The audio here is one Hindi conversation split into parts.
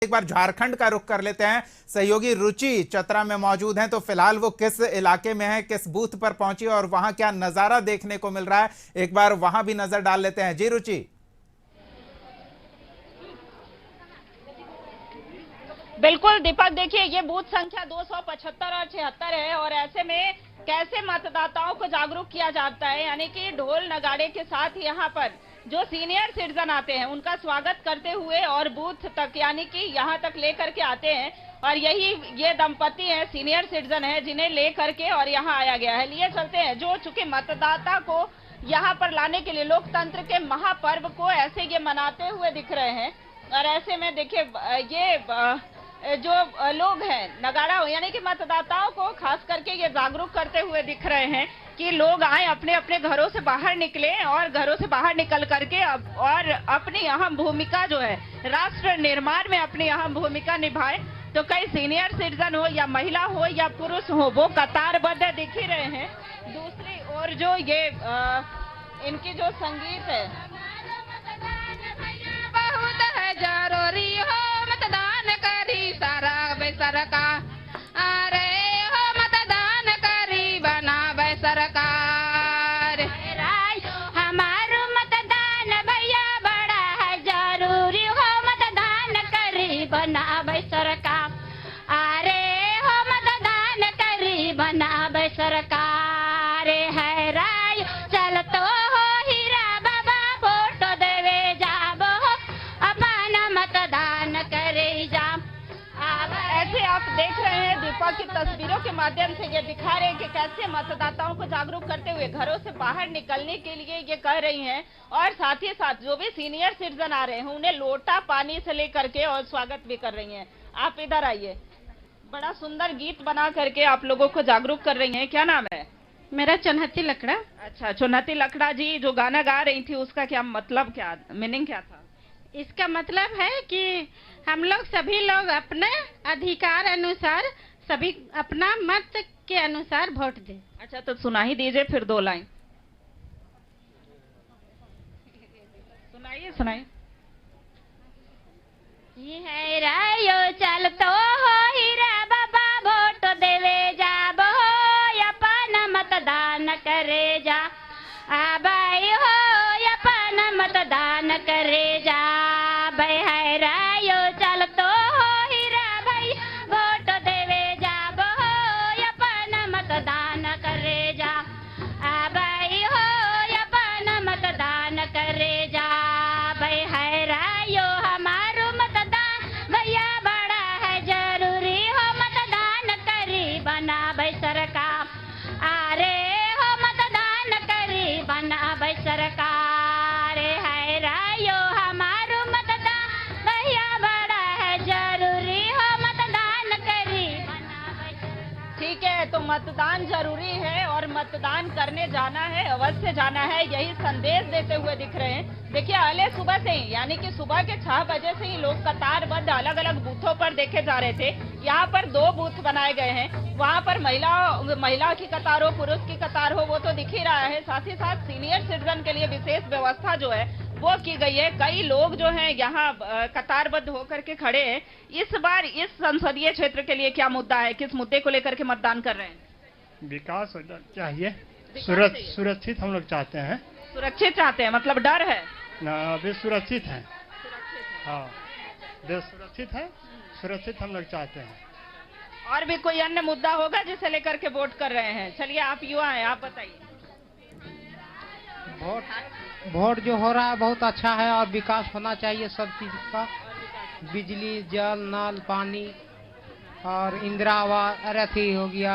एक बार झारखंड का रुख कर लेते हैं। सहयोगी रुचि चतरा में मौजूद हैं, तो फिलहाल वो किस इलाके में है, किस बूथ पर पहुंची और वहां क्या नजारा देखने को मिल रहा है, एक बार वहां भी नजर डाल लेते हैं। जी रुचि। बिल्कुल दीपक, देखिए ये बूथ संख्या 275 और 76 है और ऐसे में कैसे मतदाताओं को जागरूक किया जाता है, यानी कि ढोल नगाड़े के साथ यहाँ पर जो सीनियर सिटीजन आते हैं उनका स्वागत करते हुए और बूथ तक यानी कि यहाँ तक लेकर के आते हैं। और ये दंपति हैं, सीनियर सिटीजन हैं, जिन्हें लेकर के और यहाँ आया गया है। लिए चलते हैं जो चूंकि मतदाता को यहाँ पर लाने के लिए लोकतंत्र के महापर्व को ऐसे ये मनाते हुए दिख रहे हैं। और ऐसे में देखिए ये जो लोग हैं नगाड़ा यानी कि मतदाताओं को खास करके ये जागरूक करते हुए दिख रहे हैं कि लोग आए, अपने अपने घरों से बाहर निकले और घरों से बाहर निकल करके और अपनी अहम भूमिका जो है राष्ट्र निर्माण में अपनी अहम भूमिका निभाए। तो कई सीनियर सिटीजन हो या महिला हो या पुरुष हो, वो कतारबद्ध दिख ही रहे हैं। दूसरी ओर जो ये इनकी जो संगीत है, बहुत है जरूरी हो मतदान करी सारा सरकार, अरे हो मतदान करी बनावे सरकार। हमारो मतदान भैया बड़ा है जरूरी हो मतदान करी बनावे सरकार, अरे हो मतदान करी बनावे सरकार। है राय चल तो हो हीरा बाबा वोट देवे जाबो अपन मतदान करे जा। ऐसे आप देख रहे हैं दीपक की तस्वीरों के माध्यम से ये दिखा रहे हैं कि कैसे मतदाताओं को जागरूक करते हुए घरों से बाहर निकलने के लिए ये कह रही हैं। और साथ ही साथ जो भी सीनियर सिटीजन आ रहे हैं उन्हें लोटा पानी से लेकर के और स्वागत भी कर रही हैं। आप इधर आइए। बड़ा सुंदर गीत बना करके आप लोगों को जागरूक कर रही हैं। क्या नाम है? मेरा चुनहती लकड़ा। अच्छा, चुनहती लकड़ा जी जो गाना गा रही थी उसका क्या मतलब, क्या मीनिंग क्या था? इसका मतलब है कि हम लोग सभी लोग अपने अधिकार अनुसार सभी अपना मत के अनुसार वोट दें। अच्छा, तो सुना ही दीजिए फिर 2 लाइन सुनाइए। ये है रायो चल तो हो हीरा बाबा वोट देवे जाबो अपन मतदान करे जा। आबाई हो अपन मतदान करे जा। भाई है रायो चल तो हो हीरा भाई वोट देवे जाबो अपन मतदान करे जा। आबाई हो अपन मतदान करे जा। भाई है रायो हमारो मतदान भैया बड़ा है जरूरी हो मतदान करी बनावे सरकार, अरे हो मतदान करी बनावे सरकार। है रायो हमारो मतदान भैया बड़ा है जरूरी हो मतदान करी बनावे सरकार। ठीक है, तो मतदान जरूरी है और मतदान करने जाना है, अवश्य जाना है, यही संदेश देते हुए दिख रहे हैं। देखिए अले सुबह से ही यानी कि सुबह के 6 बजे से ही लोग कतारबद्ध अलग अलग बूथों पर देखे जा रहे थे। यहाँ पर 2 बूथ बनाए गए हैं। वहाँ पर महिला की कतार हो, पुरुष की कतार हो, वो तो दिख ही रहा है। साथ ही साथ सीनियर सिटीजन के लिए विशेष व्यवस्था जो है वो की गई है। कई लोग जो हैं यहाँ कतारबद्ध होकर के खड़े हैं। इस बार इस संसदीय क्षेत्र के लिए क्या मुद्दा है, किस मुद्दे को लेकर के मतदान कर रहे हैं? विकास चाहिए, सुरक्षित हम लोग चाहते हैं। सुरक्षित चाहते हैं, मतलब डर है ना? अभी सुरक्षित है। हाँ, देश सुरक्षित है, सुरक्षित हम लोग चाहते हैं। और भी कोई अन्य मुद्दा होगा जिसे लेकर के वोट कर रहे हैं? चलिए आप युवा हैं, आप बताइए। वोट जो हो रहा है बहुत अच्छा है और विकास होना चाहिए सब चीज का। बिजली, जल, नल, पानी और इंदिरा आवास अथी हो गया,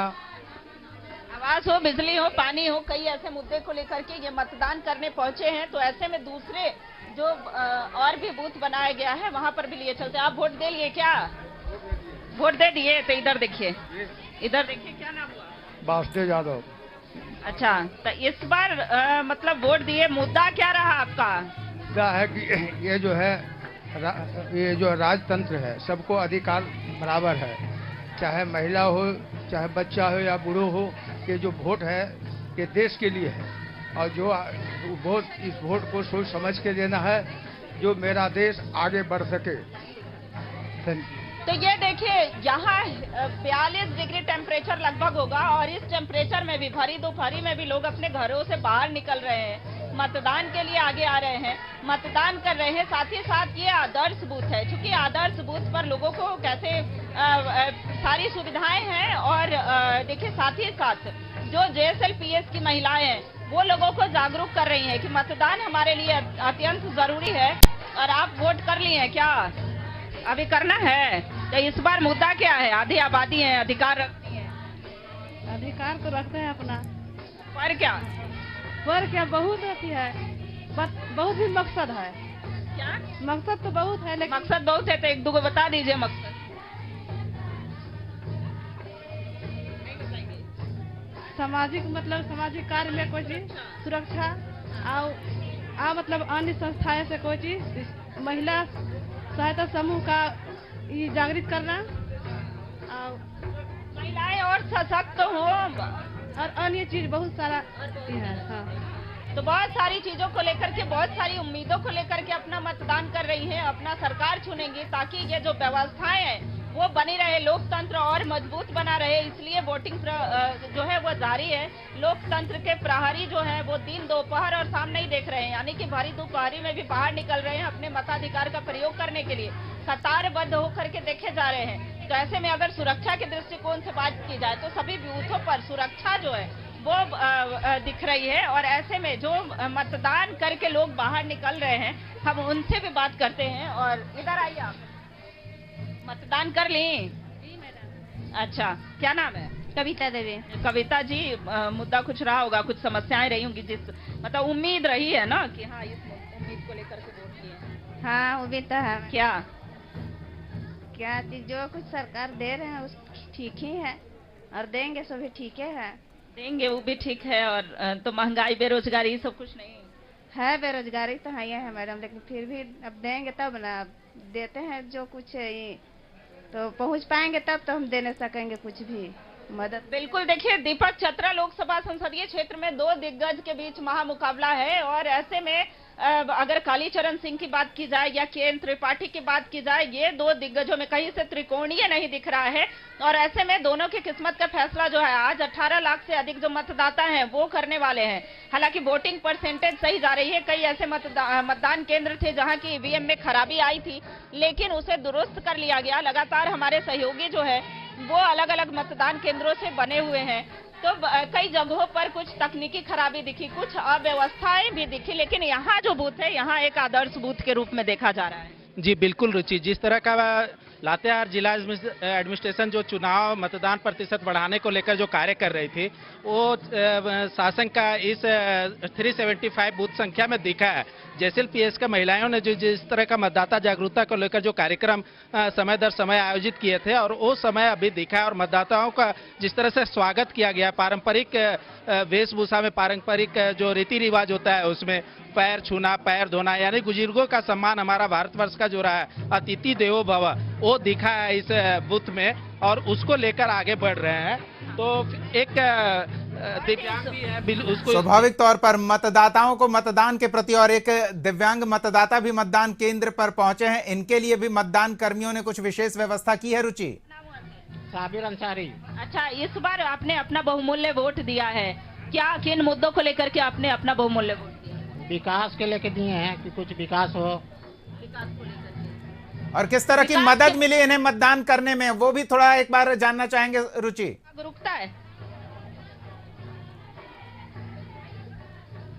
आवास हो, बिजली हो, पानी हो, कई ऐसे मुद्दे को लेकर के ये मतदान करने पहुंचे हैं। तो ऐसे में दूसरे जो और भी बूथ बनाया गया है वहां पर भी लिए चलते हैं। आप वोट दे लिए क्या? वोट दे दिए? तो इधर देखिए, क्या नाम हुआ? वासुदेव यादव। अच्छा, तो इस बार मतलब वोट दिए, मुद्दा क्या रहा आपका? मुद्दा है कि ये जो राजतंत्र है सबको अधिकार बराबर है, चाहे महिला हो, चाहे बच्चा हो या बूढ़ो हो। ये जो वोट है ये देश के लिए है और जो इस वोट को सोच समझ के देना है जो मेरा देश आगे बढ़ सके। Thank you. तो ये देखिए यहाँ 42 डिग्री टेम्परेचर लगभग होगा और इस टेम्परेचर में भी भरी दोपहरी में भी लोग अपने घरों से बाहर निकल रहे हैं, मतदान के लिए आगे आ रहे हैं, मतदान कर रहे हैं। साथ ही साथ ये आदर्श बूथ है, क्योंकि आदर्श बूथ पर लोगों को कैसे सारी सुविधाएं हैं। और देखिए साथ ही साथ जो JSLPS की महिलाएं हैं वो लोगों को जागरूक कर रही हैं कि मतदान हमारे लिए अत्यंत जरूरी है। और आप वोट कर लिए हैं क्या? अभी करना है। तो इस बार मुद्दा क्या है? आधी आबादी है, अधिकार रखती है। अधिकार तो रखते हैं अपना, पर क्या बहुत होती है, बहुत भी मकसद है। क्या मकसद तो बहुत है, लेकिन मकसद बहुत है, तो एक दो को बता दीजिए मकसद। सामाजिक मतलब सामाजिक कार्य में कोई चीज सुरक्षा मतलब अन्य संस्थाएं से कोई चीज महिला सहायता समूह का ये जागृत करना और महिलाएं और सशक्त हो और अन्य चीज बहुत सारा है। हाँ, तो बहुत सारी चीजों को लेकर के, बहुत सारी उम्मीदों को लेकर के अपना मतदान कर रही हैं, अपना सरकार चुनेंगी ताकि ये जो व्यवस्थाएं हैं वो बनी रहे, लोकतंत्र और मजबूत बना रहे। इसलिए वोटिंग जो है वो जारी है। लोकतंत्र के प्रहरी जो है वो दिन दोपहर और शाम नहीं देख रहे हैं, यानी कि भरी दोपहरी में भी बाहर निकल रहे हैं अपने मताधिकार का प्रयोग करने के लिए, कतारबद्ध होकर के देखे जा रहे हैं। तो ऐसे में अगर सुरक्षा के दृष्टिकोण से बात की जाए तो सभी बूथों पर सुरक्षा जो है वो दिख रही है। और ऐसे में जो मतदान करके लोग बाहर निकल रहे हैं, हम उनसे भी बात करते हैं। और इधर आइए, आप मतदान कर ली? जी मैडम। अच्छा, क्या नाम है? कविता देवी। कविता जी, मुद्दा कुछ रहा होगा, कुछ समस्याएं रही होंगी, जिस मतलब उम्मीद रही है ना कि हाँ इस उम्मीद को लेकर के वोट किए। हाँ, वो भी तो है। क्या चीज जो कुछ सरकार दे रहे हैं उस ठीक ही है, और देंगे सो भी ठीक है। देंगे वो भी ठीक है। और तो महंगाई, बेरोजगारी सब कुछ नहीं है। बेरोजगारी तो है मैडम, लेकिन फिर भी अब देंगे तब ना, देते हैं जो कुछ है ये तो पहुंच पाएंगे तब तो हम दे नहीं सकेंगे कुछ भी मदद। बिल्कुल। देखिए, दीपक चतरा लोकसभा संसदीय क्षेत्र में दो दिग्गज के बीच महामुकाबला है। और ऐसे में अगर कालीचरण सिंह की बात की जाए या KN त्रिपाठी की बात की जाए, ये दो दिग्गजों में कहीं से त्रिकोणीय नहीं दिख रहा है। और ऐसे में दोनों की किस्मत का फैसला जो है आज 18 लाख से अधिक जो मतदाता हैं वो करने वाले हैं। हालांकि वोटिंग परसेंटेज सही जा रही है। कई ऐसे मतदान केंद्र थे जहां की EVM में खराबी आई थी, लेकिन उसे दुरुस्त कर लिया गया। लगातार हमारे सहयोगी जो है वो अलग अलग मतदान केंद्रों से बने हुए हैं। तो कई जगहों पर कुछ तकनीकी खराबी दिखी, कुछ अव्यवस्थाएं भी दिखी, लेकिन यहाँ जो बूथ है यहाँ एक आदर्श बूथ के रूप में देखा जा रहा है। जी बिल्कुल रुचि, जिस तरह का लातेहार जिला एडमिनिस्ट्रेशन जो चुनाव मतदान प्रतिशत बढ़ाने को लेकर जो कार्य कर रही थी, वो शासन का इस 375 बूथ संख्या में दिखा है। JSLPS का महिलाओं ने जो जिस तरह का मतदाता जागरूकता को लेकर जो कार्यक्रम समय दर समय आयोजित किए थे, और वो समय अभी दिखा है। और मतदाताओं का जिस तरह से स्वागत किया गया, पारंपरिक वेशभूषा में, पारंपरिक जो रीति रिवाज होता है उसमें पैर छूना, पैर धोना, यानी बुजुर्गों का सम्मान हमारा भारतवर्ष का जो रहा है अतिथि देवो भव, वो दिखा है इस बूथ में, और उसको लेकर आगे बढ़ रहे हैं। तो एक दिव्यांग भी है उसको, स्वाभाविक तौर पर मतदाताओं को मतदान के प्रति, और एक दिव्यांग मतदाता भी मतदान केंद्र पर पहुंचे हैं, इनके लिए भी मतदान कर्मियों ने कुछ विशेष व्यवस्था की है। रुचि? साबिर अंसारी। अच्छा, इस बार आपने अपना बहुमूल्य वोट दिया है, क्या किन मुद्दों को लेकर के आपने अपना बहुमूल्य वोट दिया? विकास के लेके दिए हैं कि कुछ विकास हो। विकास को लेकर के। और किस तरह की मदद मिली इन्हें मतदान करने में, वो भी थोड़ा एक बार जानना चाहेंगे। रुचि? जागरूकता है।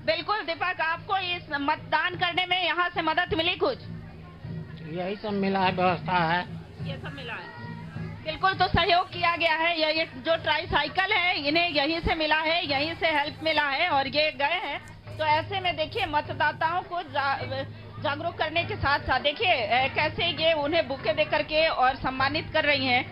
बिल्कुल दीपक, आपको इस मतदान करने में यहाँ से मदद मिली कुछ? यही सब मिला है, व्यवस्था है, ये सब मिला है। बिल्कुल, तो सहयोग किया गया है। ये जो ट्राईसाइकिल है इन्हें यहीं से मिला है, यहीं से हेल्प मिला है और ये गए हैं। तो ऐसे में देखिए मतदाताओं को जागरूक करने के साथ साथ देखिए कैसे ये उन्हें बुके दे करके और सम्मानित कर रही हैं।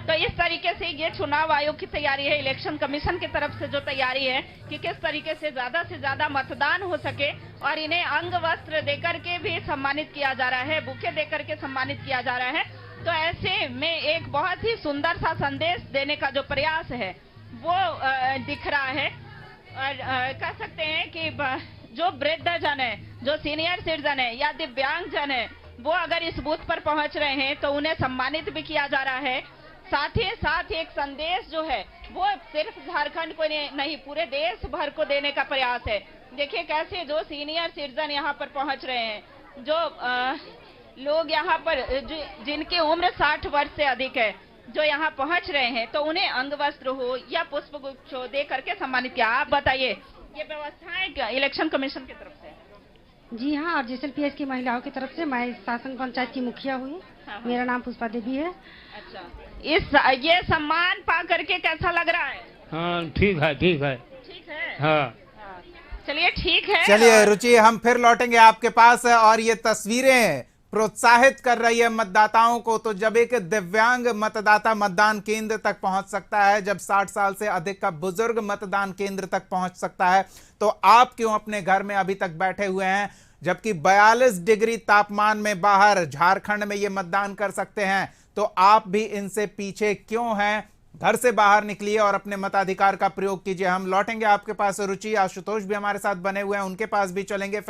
तो इस तरीके से ये चुनाव आयोग की तैयारी है, इलेक्शन कमीशन की तरफ से जो तैयारी है कि किस तरीके से ज्यादा मतदान हो सके, और इन्हें अंग वस्त्र देकर के भी सम्मानित किया जा रहा है, बुके देकर के सम्मानित किया जा रहा है। तो ऐसे में एक बहुत ही सुंदर सा संदेश देने का जो प्रयास है वो दिख रहा है। और कह सकते हैं कि जो वृद्धजन है, जो सीनियर सिटीजन है या दिव्यांग जन है, वो अगर इस बूथ पर पहुंच रहे हैं तो उन्हें सम्मानित भी किया जा रहा है। साथ ही साथ एक संदेश जो है वो सिर्फ झारखंड को नहीं पूरे देश भर को देने का प्रयास है। देखिए कैसे जो सीनियर सिटीजन यहाँ पर पहुंच रहे हैं, जो लोग यहाँ पर जिनकी उम्र 60 वर्ष से अधिक है, जो यहाँ पहुंच रहे हैं तो उन्हें अंग वस्त्र हो या पुष्प गुच्छ हो दे करके सम्मानित किया। आप बताइए ये व्यवस्थाएं इलेक्शन कमीशन की तरफ से? जी हाँ, और JSLPS की महिलाओं की तरफ से। मैं शासन पंचायत की मुखिया हुई। मेरा नाम पुष्पा देवी है। अच्छा, ये सम्मान पा करके कैसा लग रहा है? हाँ ठीक है, ठीक है, ठीक है। हाँ चलिए ठीक है। चलिए रुचि, हम फिर लौटेंगे आपके पास। और ये तस्वीरें प्रोत्साहित कर रही है मतदाताओं को। तो जब एक दिव्यांग मतदाता मतदान केंद्र तक पहुंच सकता है, जब 60 साल से अधिक का बुजुर्ग मतदान केंद्र तक पहुंच सकता है, तो आप क्यों अपने घर में अभी तक बैठे हुए हैं, जबकि 42 डिग्री तापमान में बाहर झारखंड में ये मतदान कर सकते हैं? तो आप भी इनसे पीछे क्यों हैं? घर से बाहर निकलिए और अपने मताधिकार का प्रयोग कीजिए। हम लौटेंगे आपके पास। रुचि, आशुतोष भी हमारे साथ बने हुए हैं, उनके पास भी चलेंगे।